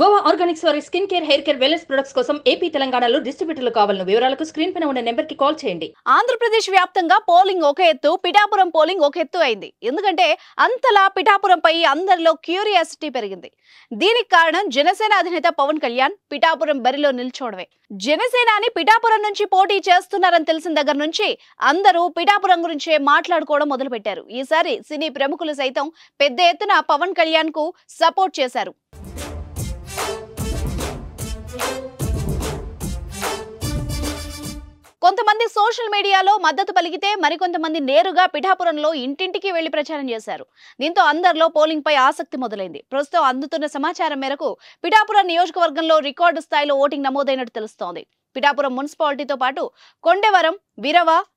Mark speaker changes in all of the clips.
Speaker 1: Goa Organics వారి skin care, hair care, wellness products కోసం AP, తెలంగాణలో డిస్ట్రిబ్యూటర్లు కావాలను వివరాలకు స్క్రీన్ పైన ఉన్న నెంబర్ కి కాల్ చేయండి.
Speaker 2: ఆంధ్రప్రదేశ్ వ్యాప్తంగా పోలింగ్ ఒక ఎత్తు, పిఠాపురం పోలింగ్ ఒక ఎత్తు అయింది. ఎందుకంటే అంతలా పిఠాపురంపై అందరిలో క్యూరియాసిటీ పెరిగింది. దీనికి కారణం జనసేన అధినేత పవన్ కళ్యాణ్ పిఠాపురం బరిలో నిల్చోవడమే. జనసేనాని పిఠాపురం నుంచి పోటీ చేస్తున్నారని తెలిసిన దగ్గర నుంచి అందరూ పిఠాపురం గురించే మాట్లాడుకోవడం మొదలుపెట్టారు. ఈసారి సినీ ప్రముఖులు సైతం పెద్ద ఎత్తున పవన్ కళ్యాణ్ కు సపోర్ట్ చేశారు. కొంతమంది సోషల్ మీడియాలో మద్దతు పలికితే మరికొంతమంది నేరుగా పిఠాపురంలో ఇంటింటికి వెళ్లి ప్రచారం చేశారు. దీంతో అందరిలో పోలింగ్ పై ఆసక్తి మొదలైంది. ప్రస్తుతం అందుతున్న సమాచారం మేరకు పిఠాపురం నియోజకవర్గంలో రికార్డు స్థాయిలో ఓటింగ్ నమోదైనట్టు తెలుస్తోంది. పిఠాపురం మున్సిపాలిటీతో పాటు కొండెవరం,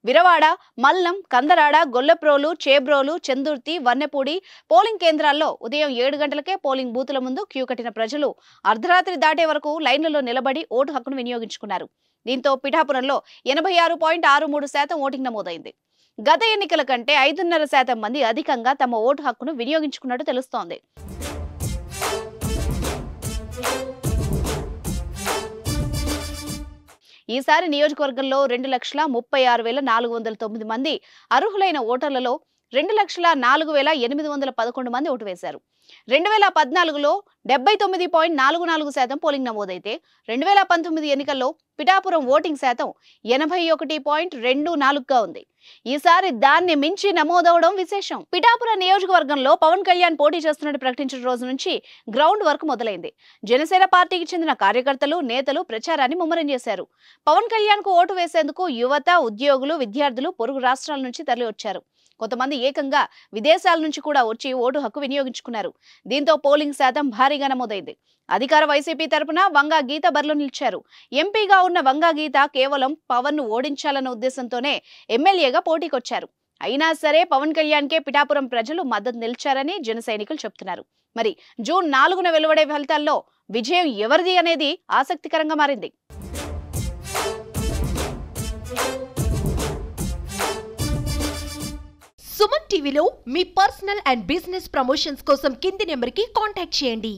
Speaker 2: విరవాడ, మల్లం, కందరాడ, గొల్లప్రోలు, చేబ్రోలు, చందుర్తి, వన్నెపూడి పోలింగ్ కేంద్రాల్లో ఉదయం 7 గంటలకే పోలింగ్ బూతుల ముందు క్యూ కట్టిన ప్రజలు అర్ధరాత్రి దాటే వరకు లైన్లలో నిలబడి ఓటు హక్కును వినియోగించుకున్నారు. దీంతో పిఠాపురంలో 86.63% ఓటింగ్ నమోదైంది. గత ఎన్నికల కంటే 5.5% మంది అధికంగా తమ ఓటు హక్కును వినియోగించుకున్నట్టు తెలుస్తోంది. ఈసారి నియోజకవర్గంలో 2,36,409 మంది అర్హులైన ఓటర్లలో 2,04,811 మంది ఓటు వేశారు. 2014లో 79.44% పోలింగ్ నమోదైతే 2019 ఎన్నికల్లో పిఠాపురం ఓటింగ్ శాతం 81.24గా ఉంది. ఈసారి దాన్ని మించి నమోదవడం విశేషం. పిఠాపురం నియోజకవర్గంలో పవన్ కళ్యాణ్ పోటీ చేస్తున్నట్టు ప్రకటించిన రోజు నుంచి గ్రౌండ్ వర్క్ మొదలైంది. జనసేన పార్టీకి చెందిన కార్యకర్తలు, నేతలు ప్రచారాన్ని ముమ్మరం చేశారు. పవన్ కళ్యాణ్ కు ఓటు వేసేందుకు యువత, ఉద్యోగులు, విద్యార్థులు పొరుగు రాష్ట్రాల నుంచి తరలి వచ్చారు. కొంతమంది ఏకంగా విదేశాల నుంచి కూడా వచ్చి ఓటు హక్కు వినియోగించుకున్నారు. దీంతో పోలింగ్ శాతం భారీగా నమోదైంది. అధికార వైసీపీ తరపున వంగా గీత బరిలో నిలిచారు. ఎంపీగా ఉన్న వంగా గీత కేవలం పవన్ ను ఓడించాలన్న ఉద్దేశంతోనే ఎమ్మెల్యేగా పోటీకొచ్చారు. అయినా సరే పవన్ కళ్యాణ్ కే పిఠాపురం ప్రజలు మద్దతు నిలిచారని జన సైనికులు చెబుతున్నారు. మరి జూన్ 4న వెలువడే ఫలితాల్లో విజయం ఎవరిది అనేది ఆసక్తికరంగా మారింది.
Speaker 3: సుమన్ టీవీలో మీ పర్సనల్ అండ్ బిజినెస్ ప్రమోషన్స్ కోసం కింది నెంబర్కి కాంటాక్ట్ చేయండి.